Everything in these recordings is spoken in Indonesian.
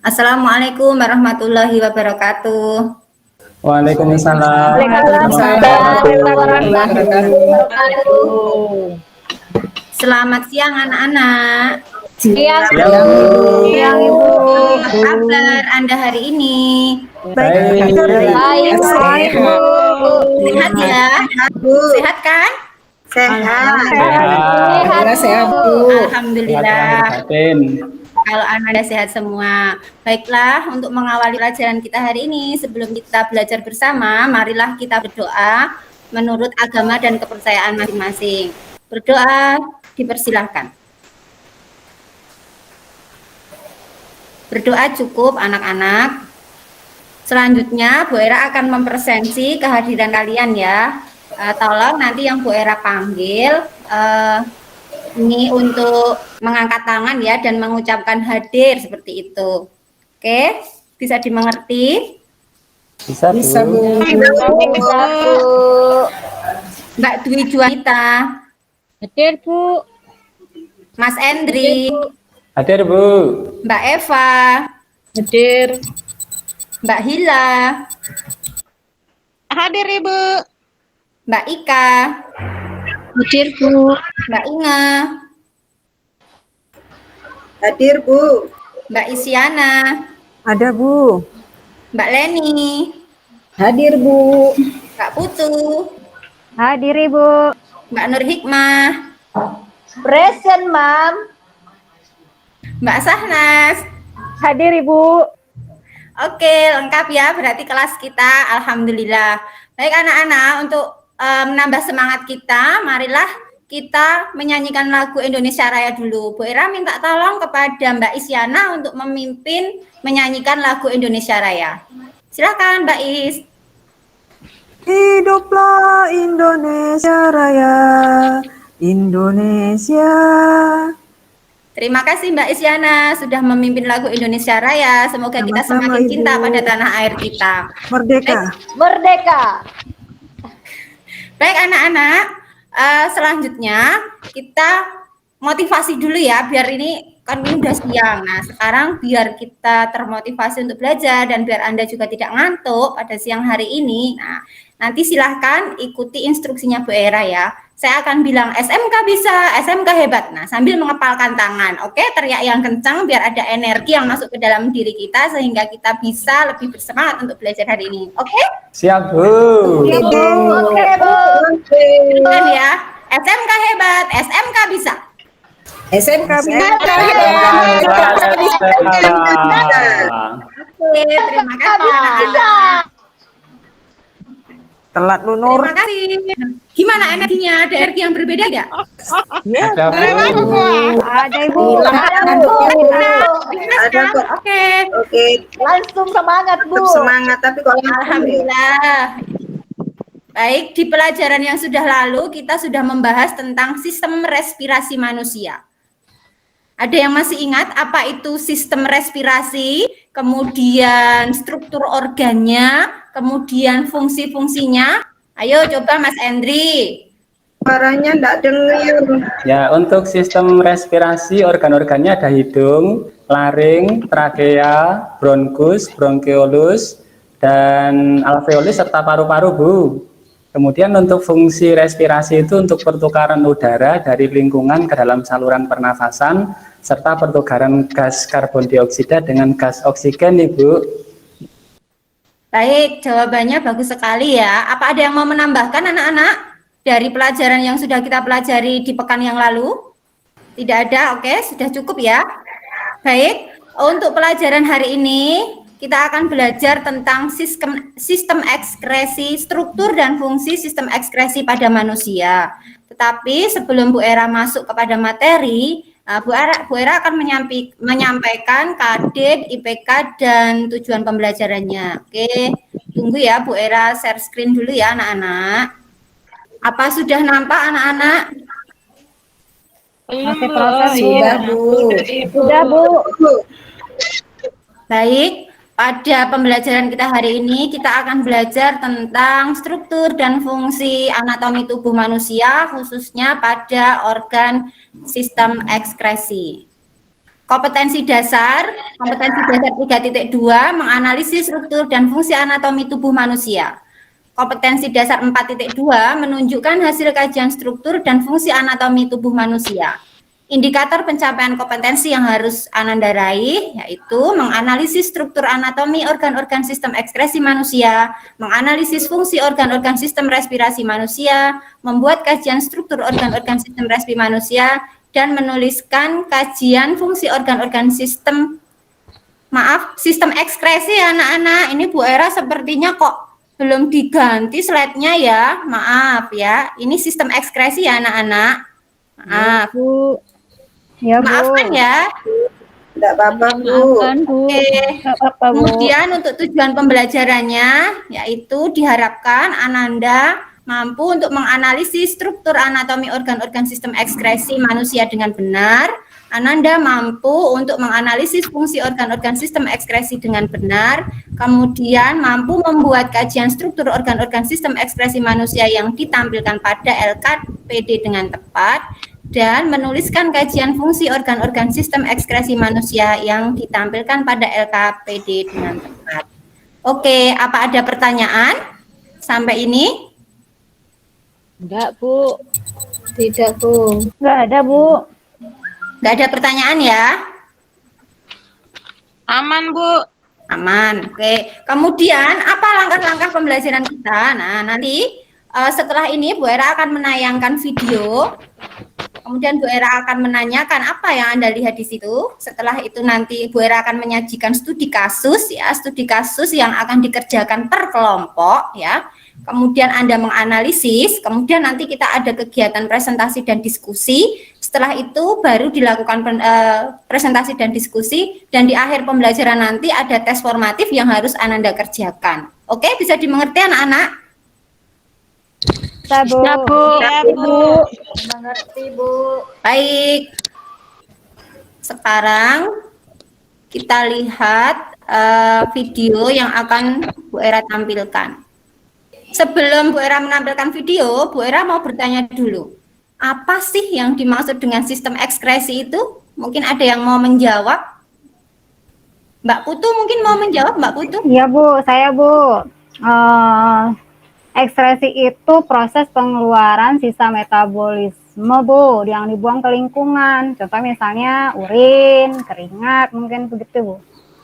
Assalamualaikum warahmatullahi wabarakatuh. Waalaikumsalam Waalaikumsalam warahmatullahi wabarakatuh. Selamat siang anak-anak. Siang, Ibu. Apa kabar Anda hari ini? Baik. baik, Bu. Sehat ya? Sehat kan? Sehat, Bu. Alhamdulillah. Batin. Kalau Anda sehat semua. Baiklah, untuk mengawali pelajaran kita hari ini, sebelum kita belajar bersama, marilah kita berdoa menurut agama dan kepercayaan masing-masing. Berdoa dipersilahkan. Berdoa cukup anak-anak. Selanjutnya Bu Era akan mempresensi kehadiran kalian ya. Tolong nanti yang Bu Era panggil ini untuk mengangkat tangan ya dan mengucapkan hadir seperti itu. Oke, bisa dimengerti? Bisa, Bu. Mbak Dwi Juanita, Hadir, Bu. Mas Endri, Hadir, Bu. Mbak Eva, Hadir. Mbak Hila, Hadir, Ibu. Mbak Ika, Hadir, Bu. Mbak Inga, Hadir, Bu. Mbak Isyana, Ada, Bu. Mbak Leni, Hadir, Bu. Mbak Putu, Hadir, Ibu. Mbak Nur Hikmah, Present, Mam. Mbak Sahnas. Hadir, Ibu. Oke, lengkap ya berarti kelas kita. Alhamdulillah. Baik anak-anak, untuk menambah semangat kita, marilah kita menyanyikan lagu Indonesia Raya dulu. Bu Era minta tolong kepada Mbak Isyana untuk memimpin menyanyikan lagu Indonesia Raya. Silakan Mbak Is. Hiduplah Indonesia Raya, Indonesia. Terima kasih Mbak Isyana sudah memimpin lagu Indonesia Raya. Semoga kita Sama-sama, semakin Ibu. cinta pada tanah air kita. Merdeka. Merdeka. Baik anak-anak, selanjutnya kita motivasi dulu ya, biar ini kan ini udah siang. Nah sekarang biar kita termotivasi untuk belajar dan biar Anda juga tidak ngantuk pada siang hari ini. Nah nanti silahkan ikuti instruksinya Bu Era ya. Saya akan bilang SMK bisa, SMK hebat. Nah sambil mengepalkan tangan, oke, teriak yang kencang biar ada energi yang masuk ke dalam diri kita sehingga kita bisa lebih bersemangat untuk belajar hari ini. Oke? Siap, Bu. Oke, Bu. Kan ya, SMK hebat, SMK bisa. SMK bisa. Oke, terima kasih anak-anak. Telat lu, Nur. Terima kasih. Gimana energinya? Ada energi yang berbeda nggak? Ada, Bu. Ada, Ibu. Ada kok. Oke. Oke, Langsung semangat, Bu. tetap semangat. Tapi kalau Alhamdulillah. Baik, di pelajaran yang sudah lalu kita sudah membahas tentang sistem respirasi manusia. Ada yang masih ingat apa itu sistem respirasi, kemudian struktur organnya, kemudian fungsi-fungsinya? Ayo coba Mas Endri. suaranya enggak dengar. Ya, untuk sistem respirasi organ-organnya ada hidung, laring, trakea, bronkus, bronkeolus, dan alveolus serta paru-paru, Bu. Kemudian untuk fungsi respirasi itu untuk pertukaran udara dari lingkungan ke dalam saluran pernafasan serta pertukaran gas karbon dioksida dengan gas oksigen, Ibu. Baik, jawabannya bagus sekali ya. Apa ada yang mau menambahkan anak-anak dari pelajaran yang sudah kita pelajari di pekan yang lalu? Tidak ada, oke, sudah cukup ya. Baik, untuk pelajaran hari ini kita akan belajar tentang sistem ekskresi, struktur dan fungsi sistem ekskresi pada manusia. Tetapi sebelum Bu Era masuk kepada materi, Bu Era akan menyampaikan KD, IPK, dan tujuan pembelajarannya. Oke, tunggu ya Bu Era share screen dulu ya anak-anak. Apa sudah nampak anak-anak? Masih proses, Bu. Sudah, Bu. Sudah, Bu. Baik, pada pembelajaran kita hari ini kita akan belajar tentang struktur dan fungsi anatomi tubuh manusia khususnya pada organ sistem ekskresi. Kompetensi dasar 3.2 menganalisis struktur dan fungsi anatomi tubuh manusia. Kompetensi dasar 4.2 menunjukkan hasil kajian struktur dan fungsi anatomi tubuh manusia. Indikator pencapaian kompetensi yang harus Ananda raih yaitu menganalisis struktur anatomi organ-organ sistem ekskresi manusia, menganalisis fungsi organ-organ sistem respirasi manusia, membuat kajian struktur organ-organ sistem respirasi manusia, dan menuliskan kajian fungsi organ-organ sistem ekskresi anak-anak. Ini Bu Era sepertinya kok belum diganti slide-nya ya, maaf ya. Ini sistem ekskresi ya anak-anak. Maaf. Bu. Ya, Bu. Maafkan ya. Tidak apa-apa, Bu. Maafkan, Bu. Oke. Nggak apa-apa, Bu. Kemudian untuk tujuan pembelajarannya yaitu diharapkan Ananda mampu untuk menganalisis struktur anatomi organ-organ sistem ekskresi manusia dengan benar. Ananda mampu untuk menganalisis fungsi organ-organ sistem ekskresi dengan benar, kemudian mampu membuat kajian struktur organ-organ sistem ekskresi manusia yang ditampilkan pada LKPD dengan tepat, dan menuliskan kajian fungsi organ-organ sistem ekskresi manusia yang ditampilkan pada LKPD dengan tepat. Oke, apa ada pertanyaan sampai ini? Enggak, Bu. Tidak, Bu. Enggak ada, Bu. Nggak ada pertanyaan ya? Aman, Bu. Aman. Oke. Kemudian apa langkah-langkah pembelajaran kita? Nah, nanti setelah ini Bu Era akan menayangkan video. Kemudian Bu Era akan menanyakan apa yang Anda lihat di situ. Setelah itu nanti Bu Era akan menyajikan studi kasus ya, studi kasus yang akan dikerjakan per kelompok ya. Kemudian Anda menganalisis, kemudian nanti kita ada kegiatan presentasi dan diskusi. Setelah itu baru dilakukan presentasi dan diskusi, dan di akhir pembelajaran nanti ada tes formatif yang harus Ananda kerjakan. Oke, bisa dimengerti anak-anak? Bisa, Bu. Ya, Bu. Ya, Bu. Mengerti, Bu. Baik. Sekarang kita lihat video yang akan Bu Era tampilkan. Sebelum Bu Era menampilkan video, Bu Era mau bertanya dulu. Apa sih yang dimaksud dengan sistem ekskresi itu? Mungkin ada yang mau menjawab? Mbak Putu mungkin mau menjawab, Mbak Putu? Iya, Bu. Saya, Bu. Ekskresi itu proses pengeluaran sisa metabolisme, Bu, yang dibuang ke lingkungan. Contoh misalnya urin, keringat, mungkin begitu, Bu.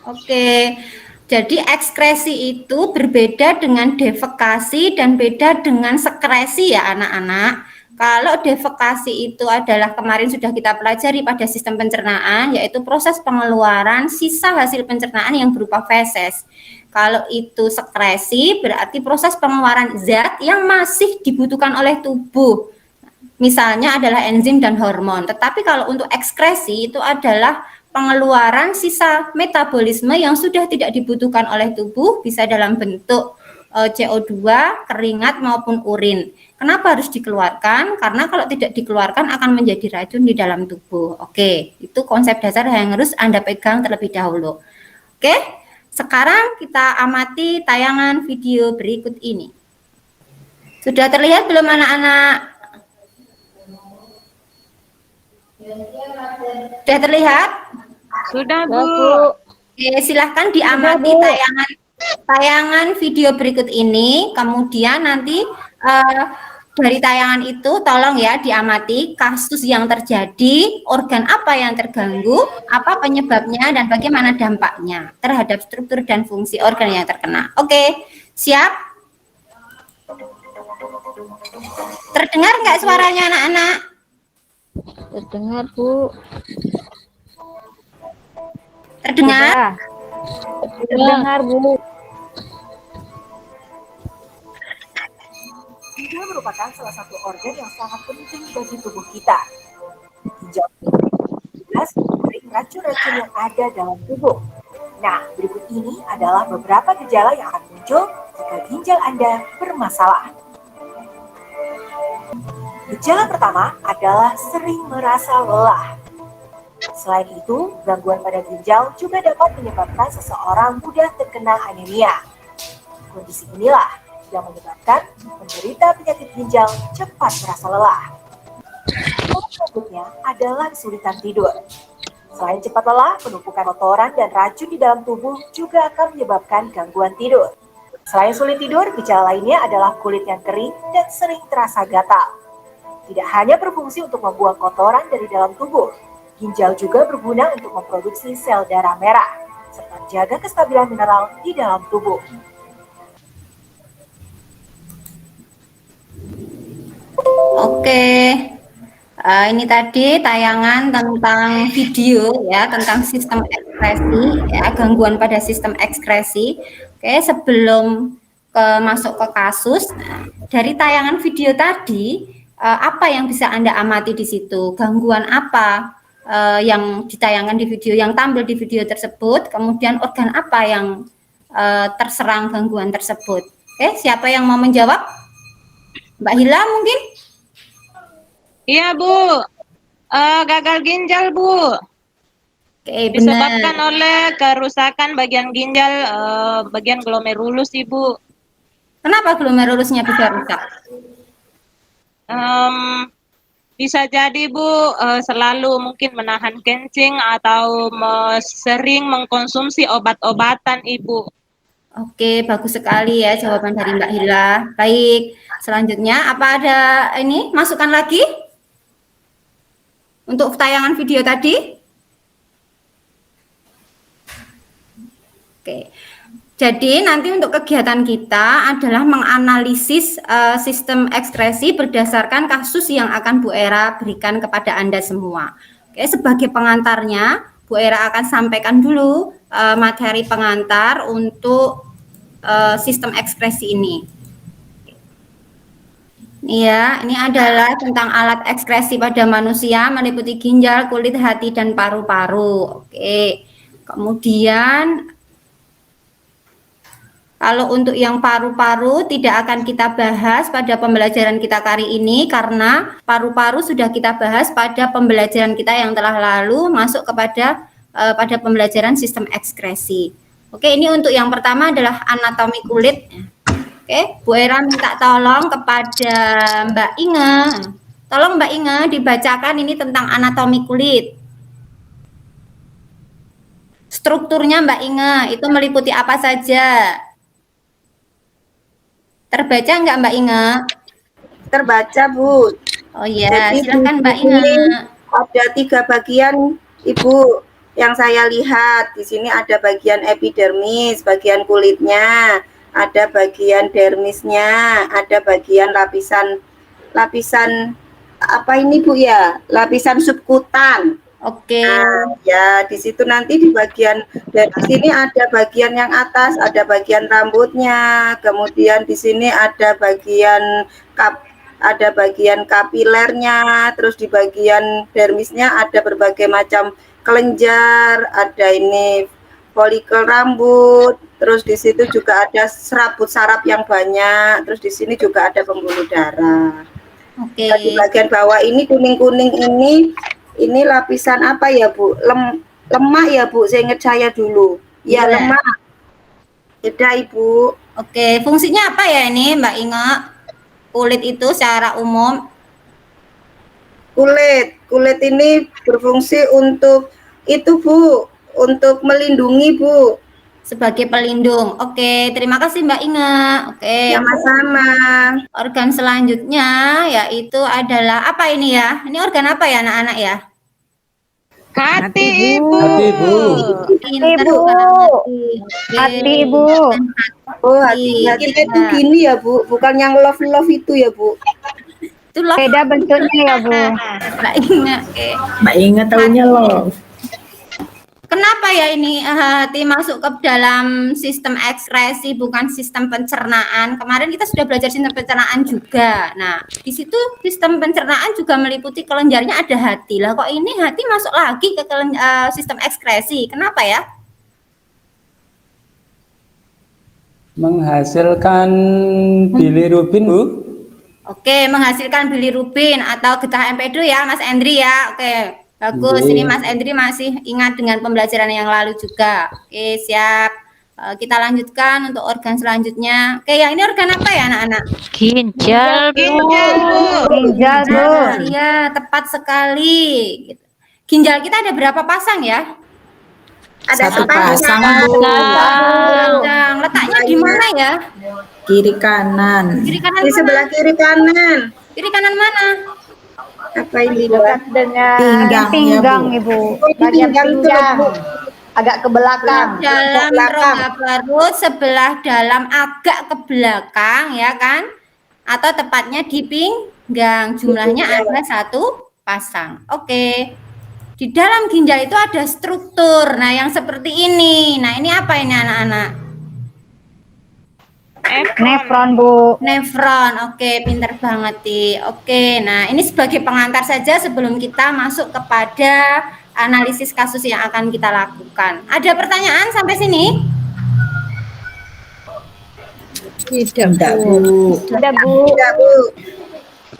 Oke. Jadi ekskresi itu berbeda dengan defekasi dan beda dengan sekresi ya anak-anak. Kalau defekasi itu adalah kemarin sudah kita pelajari pada sistem pencernaan, yaitu proses pengeluaran sisa hasil pencernaan yang berupa feses. Kalau itu sekresi berarti proses pengeluaran zat yang masih dibutuhkan oleh tubuh. Misalnya adalah enzim dan hormon. Tetapi kalau untuk ekskresi itu adalah pengeluaran sisa metabolisme yang sudah tidak dibutuhkan oleh tubuh, bisa dalam bentuk CO2, keringat maupun urin. Kenapa harus dikeluarkan? Karena kalau tidak dikeluarkan akan menjadi racun di dalam tubuh. Oke, itu konsep dasar yang harus Anda pegang terlebih dahulu. Oke, sekarang kita amati tayangan video berikut ini. Sudah terlihat belum anak-anak? Sudah terlihat? Sudah, Bu. Oke, silahkan diamati tayangan video berikut ini. Kemudian nanti dari tayangan itu tolong ya diamati kasus yang terjadi, organ apa yang terganggu, apa penyebabnya, dan bagaimana dampaknya terhadap struktur dan fungsi organ yang terkena. Oke, siap? Terdengar nggak suaranya anak-anak? Terdengar, Bu. Terdengar? Terdengar, Bu. Ginjal merupakan salah satu organ yang sangat penting bagi tubuh kita. Ginjal jelas dari racun-racun yang ada dalam tubuh. Nah, berikut ini adalah beberapa gejala yang akan muncul jika ginjal Anda bermasalah. Gejala pertama adalah sering merasa lelah. Selain itu, gangguan pada ginjal juga dapat menyebabkan seseorang mudah terkena anemia. Kondisi inilah yang menyebabkan penderita penyakit ginjal cepat merasa lelah. Selanjutnya adalah kesulitan tidur. Selain cepat lelah, penumpukan kotoran dan racun di dalam tubuh juga akan menyebabkan gangguan tidur. Selain sulit tidur, gejala lainnya adalah kulit yang kering dan sering terasa gatal. Tidak hanya berfungsi untuk membuang kotoran dari dalam tubuh, ginjal juga berguna untuk memproduksi sel darah merah, serta menjaga kestabilan mineral di dalam tubuh. Oke. Ini tadi tayangan tentang video ya, tentang sistem ekskresi ya, gangguan pada sistem ekskresi. Oke, sebelum masuk ke kasus, dari tayangan video tadi apa yang bisa Anda amati di situ? Gangguan apa yang ditayangkan di video, yang tampil di video tersebut? Kemudian organ apa yang terserang gangguan tersebut? Oke, siapa yang mau menjawab? Mbak Hila mungkin? Iya, Bu. Gagal ginjal, Bu. Oke, Disebabkan benar. oleh kerusakan bagian ginjal, bagian glomerulus, Ibu. Kenapa glomerulusnya bisa rusak? Bisa jadi, Bu, selalu mungkin menahan kencing atau sering mengkonsumsi obat-obatan, Ibu. Oke, bagus sekali ya jawaban dari Mbak Hila. Baik, selanjutnya apa ada ini masukan lagi untuk tayangan video tadi? Oke, jadi nanti untuk kegiatan kita adalah menganalisis sistem ekskresi berdasarkan kasus yang akan Bu Era berikan kepada Anda semua. Oke, sebagai pengantarnya, Bu Era akan sampaikan dulu materi pengantar untuk sistem ekskresi ini. Ya, ini adalah tentang alat ekskresi pada manusia meliputi ginjal, kulit, hati, dan paru-paru. Oke, kemudian kalau untuk yang paru-paru tidak akan kita bahas pada pembelajaran kita kali ini karena paru-paru sudah kita bahas pada pembelajaran kita yang telah lalu masuk kepada pada pembelajaran sistem ekskresi. Oke, ini untuk yang pertama adalah anatomi kulit. Oke, Bu Era minta tolong kepada Mbak Inge. Tolong Mbak Inge dibacakan ini tentang anatomi kulit. Strukturnya Mbak Inge itu meliputi apa saja? Terbaca nggak Mbak Inge? Terbaca, Bu. Oh iya, Jadi silakan Mbak di Inge. sini ada 3 bagian, Ibu, yang saya lihat. Di sini ada bagian epidermis, bagian kulitnya, ada bagian dermisnya, ada bagian lapisan apa ini, Bu ya? Lapisan subkutan. Oke. Nah, ya di situ nanti di bagian dari sini ada bagian yang atas, ada bagian rambutnya, kemudian di sini ada bagian kapilernya, terus di bagian dermisnya ada berbagai macam kelenjar, ada ini folikel rambut, terus di situ juga ada serabut saraf yang banyak, terus di sini juga ada pembuluh darah. Oke. Nah, di bagian bawah ini kuning-kuning ini lapisan apa ya, Bu? Lemak ya, Bu? Saya ingat saya dulu. Ya, Iya. lemak. Beda, Ibu. Oke, fungsinya apa ya ini Mbak Inge? Kulit itu secara umum. Kulit ini berfungsi untuk itu, Bu, untuk melindungi, Bu. Sebagai pelindung. Oke, terima kasih Mbak Inge. Oke. Sama-sama. Organ selanjutnya yaitu adalah apa ini ya? Ini organ apa ya anak-anak ya? Hati, Ibu. Hati, Bu. Pinter Ibu. banget. Oke. Hati, Ibu. Oh, hati kita itu gini ya, Bu. Bukan yang love itu ya, Bu. Itu loh Beda bentuknya ya, Bu. Mbak Inge. Oke. Mbak Inge taunya loh. Kenapa ya ini hati masuk ke dalam sistem ekskresi bukan sistem pencernaan? Kemarin kita sudah belajar sistem pencernaan juga. Nah, di situ sistem pencernaan juga meliputi kelenjarnya ada hati. Lah kok ini hati masuk lagi ke sistem ekskresi? Kenapa ya? Menghasilkan bilirubin, Bu. Oke, menghasilkan bilirubin atau getah empedu ya, Mas Endri ya. Oke, bagus. Ini Mas Endri masih ingat dengan pembelajaran yang lalu juga. Oke, siap. Kita lanjutkan untuk organ selanjutnya. Oke, yang ini organ apa ya, anak-anak? Ginjal, Bu. Ginjal, Bu. Iya, tepat sekali. Gitu. ginjal kita ada berapa pasang ya? Ada Satu pasang, Bu. Pasang. Letaknya di mana ya? Kiri kanan. Kiri kanan Di mana? sebelah kiri kanan. Kiri kanan mana? Apa ini, Bu? Pinggang, Ibu. Bagian pinggang. Agak ke belakang. Dalam belakang. rongga perut sebelah dalam agak ke belakang ya kan? Atau tepatnya di pinggang. Jumlahnya ada 1 pasang. Oke. Di dalam ginjal itu ada struktur. Nah, yang seperti ini. Nah, ini apa ini anak-anak? Nefron, Bu. Nefron. Oke, pinter banget, Ti. Oke, nah ini sebagai pengantar saja sebelum kita masuk kepada analisis kasus yang akan kita lakukan. Ada pertanyaan sampai sini? Tidak, Bu. Ada, Bu. Tidak, Bu.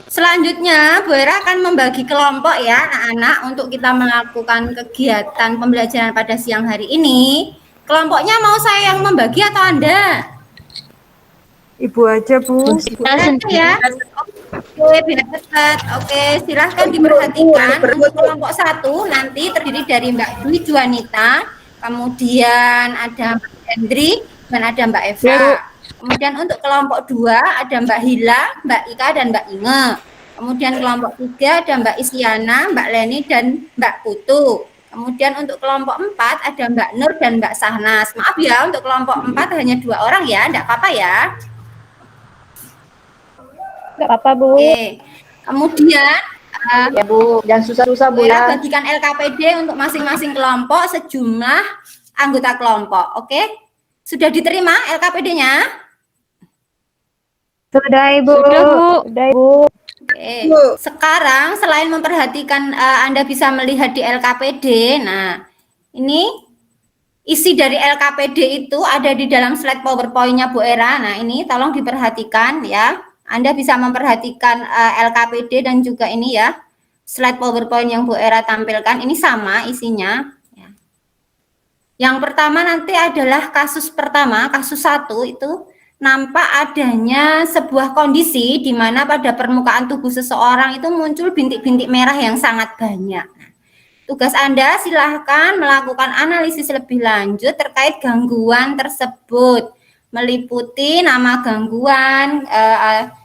Selanjutnya, Bu Era akan membagi kelompok ya, anak-anak, untuk kita melakukan kegiatan pembelajaran pada siang hari ini. Kelompoknya mau saya yang membagi atau Anda? Ibu aja, Bu. Anda ya. Oke, biar cepat. Oke, silahkan diperhatikan. Untuk kelompok 1 nanti terdiri dari Mbak Dwi Juanita, kemudian ada Mbak Hendri, dan ada Mbak Eva. Kemudian untuk kelompok 2 ada Mbak Hila, Mbak Ika, dan Mbak Inge. Kemudian kelompok 3 ada Mbak Isyana, Mbak Leni, dan Mbak Putu. Kemudian untuk kelompok 4 ada Mbak Nur dan Mbak Sahnas. Maaf ya, untuk kelompok 4 hanya 2 orang ya, enggak apa-apa ya. Enggak apa-apa, Bu. Oke. Kemudian Ya, Bu. Jangan susah-susah, Bu, ya, ya. bagikan LKPD untuk masing-masing kelompok sejumlah anggota kelompok. Oke? Sudah diterima LKPD-nya? Sudah, Ibu. Sudah, Ibu. Oke. Sekarang selain memperhatikan Anda bisa melihat di LKPD. Nah, ini isi dari LKPD itu ada di dalam slide PowerPoint-nya Bu Era. Nah, ini tolong diperhatikan ya. Anda bisa memperhatikan LKPD dan juga ini ya, slide PowerPoint yang Bu Era tampilkan. Ini sama isinya. Ya. Yang pertama nanti adalah kasus pertama, kasus 1 itu nampak adanya sebuah kondisi di mana pada permukaan tubuh seseorang itu muncul bintik-bintik merah yang sangat banyak. Nah, tugas Anda silahkan melakukan analisis lebih lanjut terkait gangguan tersebut, meliputi nama gangguan,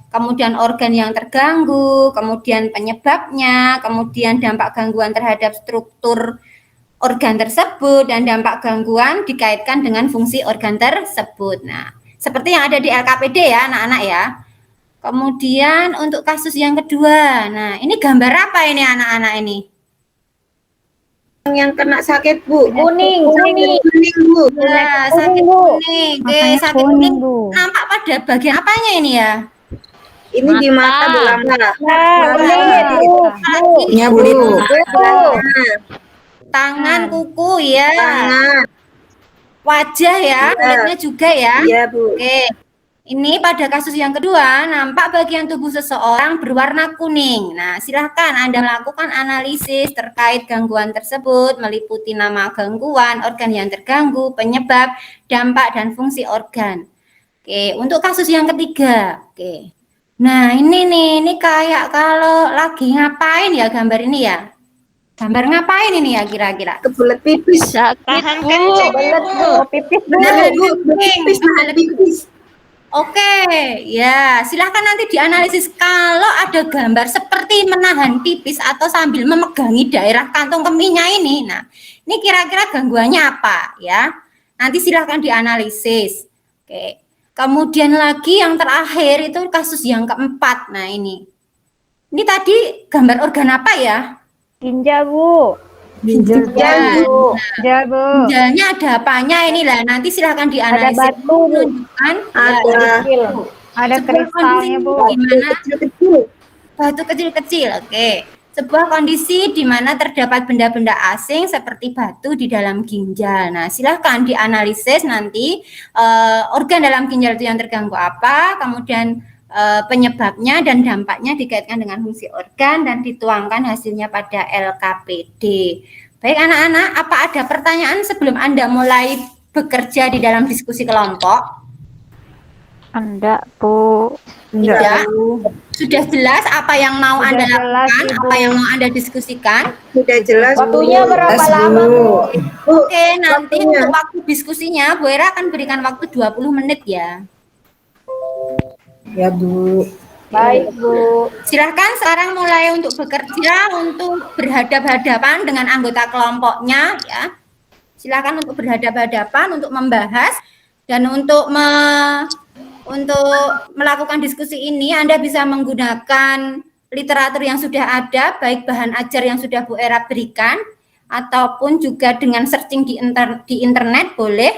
kemudian organ yang terganggu, kemudian penyebabnya, kemudian dampak gangguan terhadap struktur organ tersebut, dan dampak gangguan dikaitkan dengan fungsi organ tersebut. Nah, seperti yang ada di LKPD ya anak-anak ya. Kemudian untuk kasus yang kedua, nah ini gambar apa ini anak-anak ini? Yang kena sakit, Bu. Kuning, kuning. Kuning, Bu. Nah, sakit kuning. Oke, Matanya sakit kuning, kuning. Bu. Nampak pada bagian apanya ini ya? Ini di mata, Bu Lama. Ya, Bu. Tangan, kuku ya. Tangan. Wajah ya, kulitnya juga ya. Iya, Bu. Oke. Ini pada kasus yang kedua, nampak bagian tubuh seseorang berwarna kuning. Nah, silahkan Anda melakukan analisis terkait gangguan tersebut, meliputi nama gangguan, organ yang terganggu, penyebab, dampak, dan fungsi organ. Oke, untuk kasus yang ketiga. Oke. Nah, ini nih, ini kayak kalau lagi ngapain ya gambar ini ya? Gambar ngapain ini ya kira-kira? Kebelet pipis. Tahan kencing, Ibu. Pipis, Bu. Benar, Bu. Pipis, nahan pipis. Oke, ya silahkan nanti dianalisis kalau ada gambar seperti menahan pipis atau sambil memegangi daerah kantong kemihnya ini. Nah, ini kira-kira gangguannya apa ya? Nanti silahkan dianalisis. Oke, kemudian lagi yang terakhir itu kasus yang keempat. Nah ini tadi gambar organ apa ya? Ginjal, Bu. Ginjal, Bu. Ginjal, Bu. Ginjalnya ada apanya inilah? Nanti silahkan dianalisis. Ada batu, Bu. Menunjukkan Ada sebuah kristalnya, kondisi Bu. di mana Kecil-kecil. batu kecil-kecil, oke. Sebuah kondisi di mana terdapat benda-benda asing seperti batu di dalam ginjal. Nah, silahkan dianalisis nanti organ dalam ginjal itu yang terganggu apa, kemudian penyebabnya dan dampaknya dikaitkan dengan fungsi organ dan dituangkan hasilnya pada LKPD. Baik anak-anak, apa ada pertanyaan sebelum Anda mulai bekerja di dalam diskusi kelompok? Enggak, Bu. Tidak. Sudah jelas apa yang mau Sudah Anda jelas, lakukan, Ibu. apa yang mau Anda diskusikan? Sudah jelas, Waktunya Bu. berapa Jelas, lama, Bu. Bu? Oke, nanti waktunya. untuk waktu diskusinya Bu Era akan berikan waktu 20 menit ya. Ya, Bu. Baik, Bu. Silahkan sekarang mulai untuk bekerja, untuk berhadap-hadapan dengan anggota kelompoknya ya. Silahkan untuk berhadap-hadapan, untuk membahas dan untuk melakukan diskusi ini Anda bisa menggunakan literatur yang sudah ada, baik bahan ajar yang sudah Bu Era berikan, ataupun juga dengan searching di internet boleh,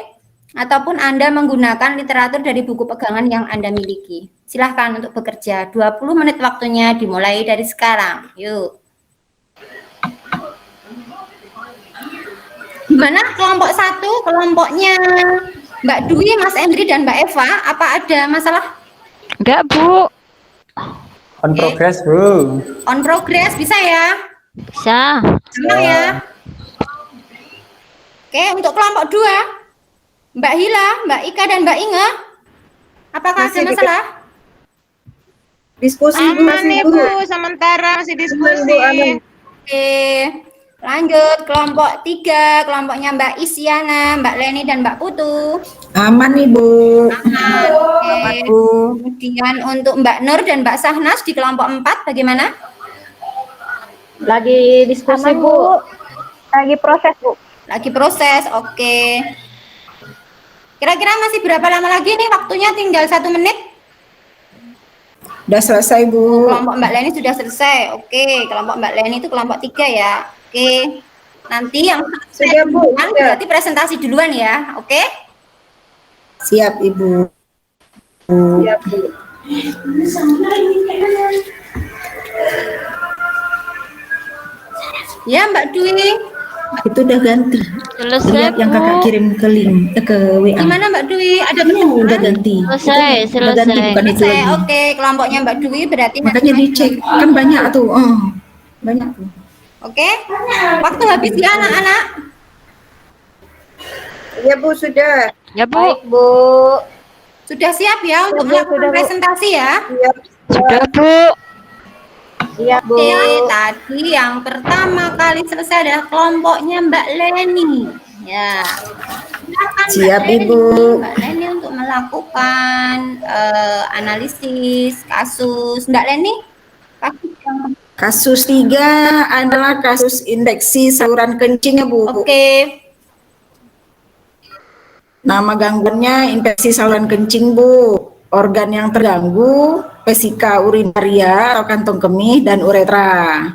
ataupun Anda menggunakan literatur dari buku pegangan yang Anda miliki. Silahkan untuk bekerja. 20 menit waktunya dimulai dari sekarang. Yuk. Gimana kelompok 1, kelompoknya Mbak Dwi, Mas Endri, dan Mbak Eva, apa ada masalah? Enggak, Bu. On progress, Bu. On progress, bisa ya? Bisa. Senang ya? Oke, untuk kelompok 2, Mbak Hila, Mbak Ika, dan Mbak Inge, apakah ada Masih masalah? Diskusi, Bu, Aman masih, nih Bu. Bu, sementara masih diskusi. aman. Oke, lanjut kelompok 3, kelompoknya Mbak Isyana, Mbak Leni, dan Mbak Putu. Aman nih, Bu. Aman. Oke. Bu. Kemudian untuk Mbak Nur dan Mbak Sahnas di kelompok 4, bagaimana? Lagi diskusi, Aman, Bu. Lagi proses, Bu. Lagi proses, oke. Kira-kira masih berapa lama lagi nih waktunya? Tinggal 1 menit. Udah selesai, Bu. Kelompok Mbak Leni sudah selesai. Oke, kelompok Mbak Leni itu kelompok 3 ya. Oke. Nanti yang Sudah, Bu, duluan sudah. berarti presentasi duluan ya. Oke? Siap, Ibu. Siap, Bu. Ya, Mbak Dwi. Itu udah ganti. Selesai, Lihat yang kakak kirim ke link, ke WA. Gimana Mbak Dwi? Ada Iya, udah pertanyaan? ganti. Selesai, Itu udah ganti, selesai. bukan itu Selesai. lagi. Oke, kelompoknya Mbak Dwi berarti Makanya nanti- dicek, kan banyak tuh. Oh, banyak tuh. Oke? Waktu habis ya anak-anak. Ya, Bu, sudah. Ya, Bu. Baik, Bu. Sudah siap ya untuk Bu, melakukan sudah, Bu. presentasi ya? Siap. Sudah, Bu. Siap, Bu. Oke, tadi yang pertama kali selesai adalah kelompoknya Mbak Leni. Ya. Silakan, Mbak Siap, Leni. Ibu. Mbak Leni untuk melakukan analisis kasus. Mbak Leni, kasus yang Kasus 3 adalah kasus infeksi saluran kencing ya, Bu. Oke. Nama gangguannya infeksi saluran kencing, Bu. Organ yang terganggu, vesika urinaria atau kantong kemih dan uretra.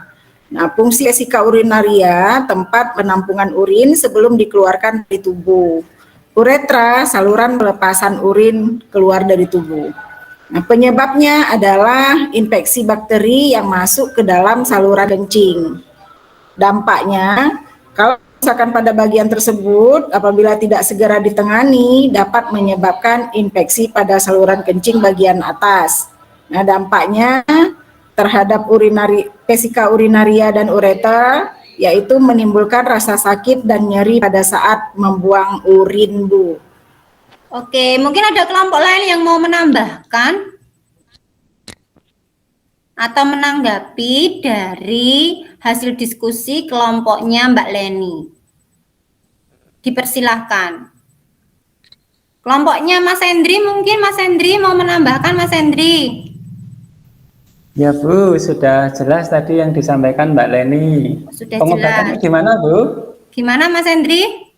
Nah, fungsi vesika urinaria tempat penampungan urin sebelum dikeluarkan dari tubuh. Uretra saluran pelepasan urin keluar dari tubuh. Nah, penyebabnya adalah infeksi bakteri yang masuk ke dalam saluran kencing. Dampaknya, kalau misalkan pada bagian tersebut, apabila tidak segera ditangani, dapat menyebabkan infeksi pada saluran kencing bagian atas. Nah, dampaknya terhadap vesika urinaria dan uretra, yaitu menimbulkan rasa sakit dan nyeri pada saat membuang urin, Bu. Oke, mungkin ada kelompok lain yang mau menambahkan atau menanggapi dari hasil diskusi kelompoknya Mbak Leni. Dipersilahkan. Kelompoknya Mas Hendri, mungkin Mas Hendri mau menambahkan, Mas Hendri. Ya, Bu, sudah jelas tadi yang disampaikan Mbak Leni. Sudah Pengobatannya jelas. gimana, Bu? Gimana Mas Hendri?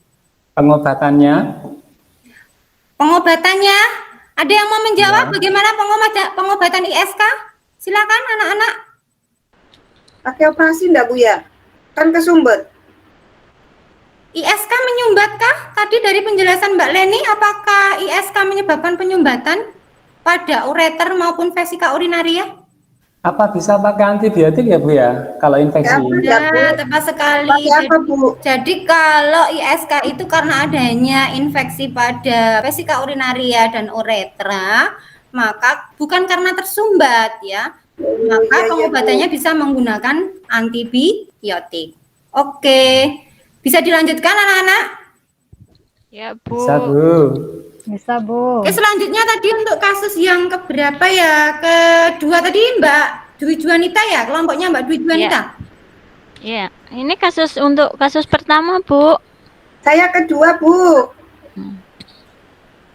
Pengobatannya? Pengobatannya, ada yang mau menjawab Ya. bagaimana pengobatan ISK? Silakan anak-anak. Pakai operasi enggak, Bu, ya? Kan kesumbat. ISK menyumbatkah? Tadi dari penjelasan Mbak Leni, apakah ISK menyebabkan penyumbatan pada ureter maupun vesika urinaria? Apa bisa pakai antibiotik ya, Bu ya? Kalau infeksi? Ya, Bu. Ya, tepat sekali. Pakai apa, Bu? Jadi kalau ISK itu karena adanya infeksi pada vesika urinaria dan uretra, maka bukan karena tersumbat ya. Maka iya, pengobatannya bisa menggunakan antibiotik. Oke. Bisa dilanjutkan anak-anak? Ya, Bu. Bisa, Bu. Bisa, Bu. Oke, selanjutnya tadi untuk kasus yang keberapa ya? Kedua tadi Mbak Dwi Juanita ya, kelompoknya Mbak Dwi Juanita. Iya, ini untuk kasus pertama, Bu. Saya kedua, Bu.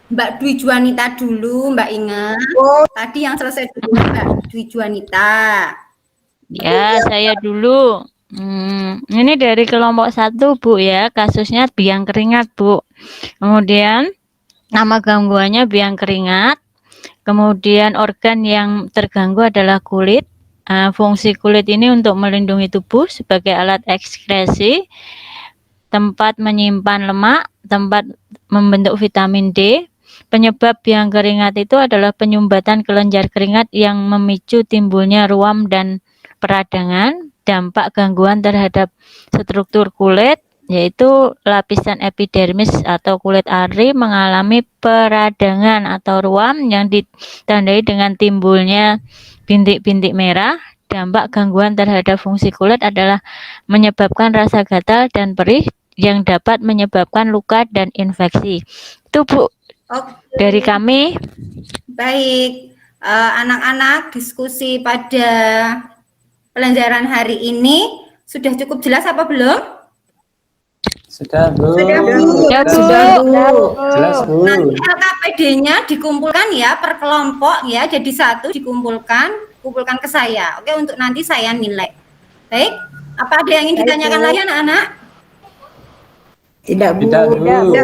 Mbak Dwi Juanita dulu, Mbak ingat. Oh, Tadi yang selesai dulu Mbak Dwi Juanita. Ya, saya dulu. Ini dari kelompok 1, Bu ya. Kasusnya biang keringat, Bu. Kemudian nama gangguannya biang keringat. Kemudian organ yang terganggu adalah kulit. Fungsi kulit ini untuk melindungi tubuh sebagai alat ekskresi, tempat menyimpan lemak, tempat membentuk vitamin D. Penyebab biang keringat itu adalah penyumbatan kelenjar keringat yang memicu timbulnya ruam dan peradangan. Dampak gangguan terhadap struktur kulit, yaitu lapisan epidermis atau kulit ari mengalami peradangan atau ruam yang ditandai dengan timbulnya bintik-bintik merah. Dampak gangguan terhadap fungsi kulit adalah menyebabkan rasa gatal dan perih yang dapat menyebabkan luka dan infeksi. Itu, Bu, dari kami. Baik, anak-anak, diskusi pada pelajaran hari ini sudah cukup jelas apa belum? Sudah, Bu. Sudah, Bu. Sudah, Bu. Jelas, Bu. Nanti LKPD-nya dikumpulkan ya per kelompok ya, jadi satu kumpulkan ke saya. Oke, untuk nanti saya nilai. Baik, apa ada yang ingin ditanyakan lagi anak-anak? Tidak, Bu. Tidak,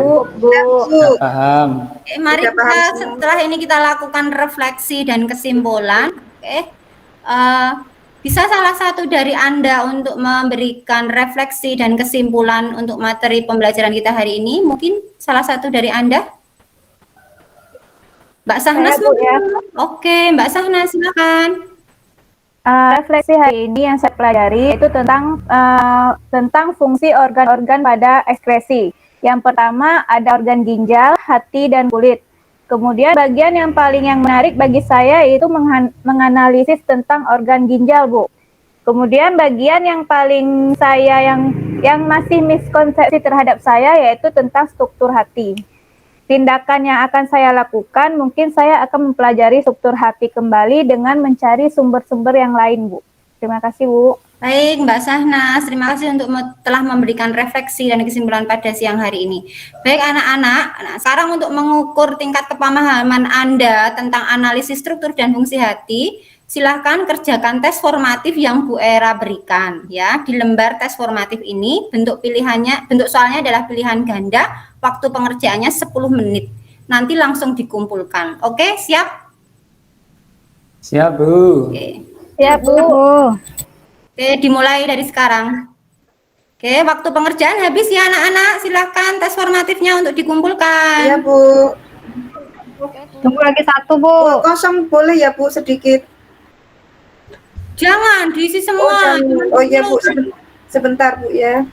Bu. Bu. Tidak paham. Oke, mari Sudah paham kita semua. setelah ini kita lakukan refleksi dan kesimpulan. Oke, bisa salah satu dari Anda untuk memberikan refleksi dan kesimpulan untuk materi pembelajaran kita hari ini? Mungkin salah satu dari Anda? Mbak Sahnas Saya, Bu, ya. Oke, Mbak Sahnas silakan. Refleksi hari ini yang saya pelajari itu tentang fungsi organ-organ pada ekskresi. Yang pertama ada organ ginjal, hati, dan kulit. Kemudian bagian yang paling menarik bagi saya yaitu menganalisis tentang organ ginjal, Bu. Kemudian bagian yang paling saya yang masih miskonsepsi terhadap saya yaitu tentang struktur hati. Tindakan yang akan saya lakukan, mungkin saya akan mempelajari struktur hati kembali dengan mencari sumber-sumber yang lain, Bu. Terima kasih, Bu. Baik, Mbak Sahnas, terima kasih untuk telah memberikan refleksi dan kesimpulan pada siang hari ini. Baik anak-anak, sekarang untuk mengukur tingkat kepemahaman Anda tentang analisis struktur dan fungsi hati, silahkan kerjakan tes formatif yang Bu Era berikan. Ya, di lembar tes formatif ini bentuk soalnya adalah pilihan ganda. Waktu pengerjaannya 10 menit. Nanti langsung dikumpulkan. Oke, siap? Siap, Bu. Oke. Ya, Bu. Oke, dimulai dari sekarang. Oke, waktu pengerjaan habis ya anak-anak. Silakan tes formatifnya untuk dikumpulkan. Iya, Bu. Tunggu lagi satu, Bu. Oh, kosong boleh ya, Bu, sedikit. Jangan diisi Oh, semua. jangan. Oh iya, Bu, sebentar, Bu ya.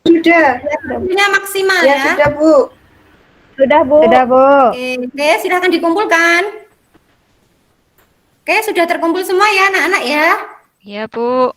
Sudah. Waktunya maksimal Ya, ya. sudah, Bu. Sudah, Bu. Sudah, Bu. Oke, silakan dikumpulkan. Oke, sudah terkumpul semua ya anak-anak ya. Ya, Bu.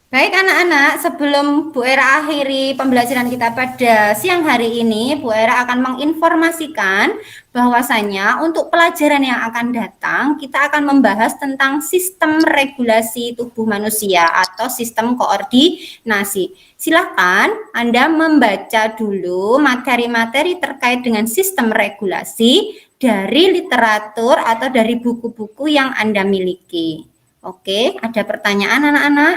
Baik anak-anak, sebelum Bu Era akhiri pembelajaran kita pada siang hari ini, Bu Era akan menginformasikan bahwasanya untuk pelajaran yang akan datang, kita akan membahas tentang sistem regulasi tubuh manusia atau sistem koordinasi. Silakan Anda membaca dulu materi-materi terkait dengan sistem regulasi dari literatur atau dari buku-buku yang Anda miliki. Oke, ada pertanyaan anak-anak?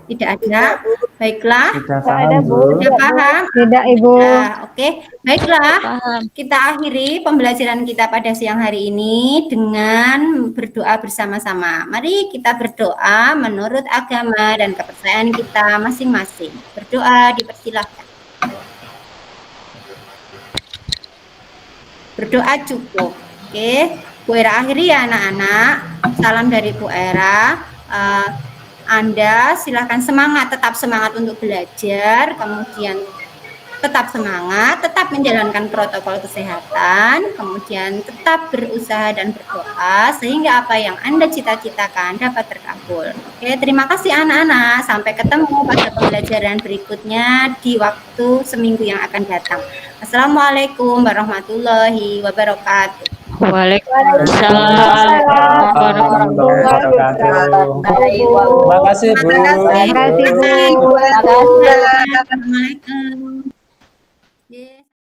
Tidak ada. Baiklah. Sudah paham, Bu. Sudah paham? Tidak, Ibu. Nah, oke. Baiklah. Paham. Kita akhiri pembelajaran kita pada siang hari ini dengan berdoa bersama-sama. Mari kita berdoa menurut agama dan kepercayaan kita masing-masing. Berdoa dipersilahkan. Berdoa cukup. Oke. Bu Era akhiri ya anak-anak. Salam dari Bu Era. Anda silakan semangat, tetap semangat untuk belajar, kemudian tetap semangat, tetap menjalankan protokol kesehatan, kemudian tetap berusaha dan berdoa sehingga apa yang Anda cita-citakan dapat terkabul. Oke, terima kasih anak-anak. Sampai ketemu pada pembelajaran berikutnya di waktu seminggu yang akan datang. Assalamualaikum warahmatullahi wabarakatuh. Waalaikumsalam warahmatullahi wabarakatuh. Terima kasih, Bu. Terima kasih, Bu. Assalamualaikum. Yes.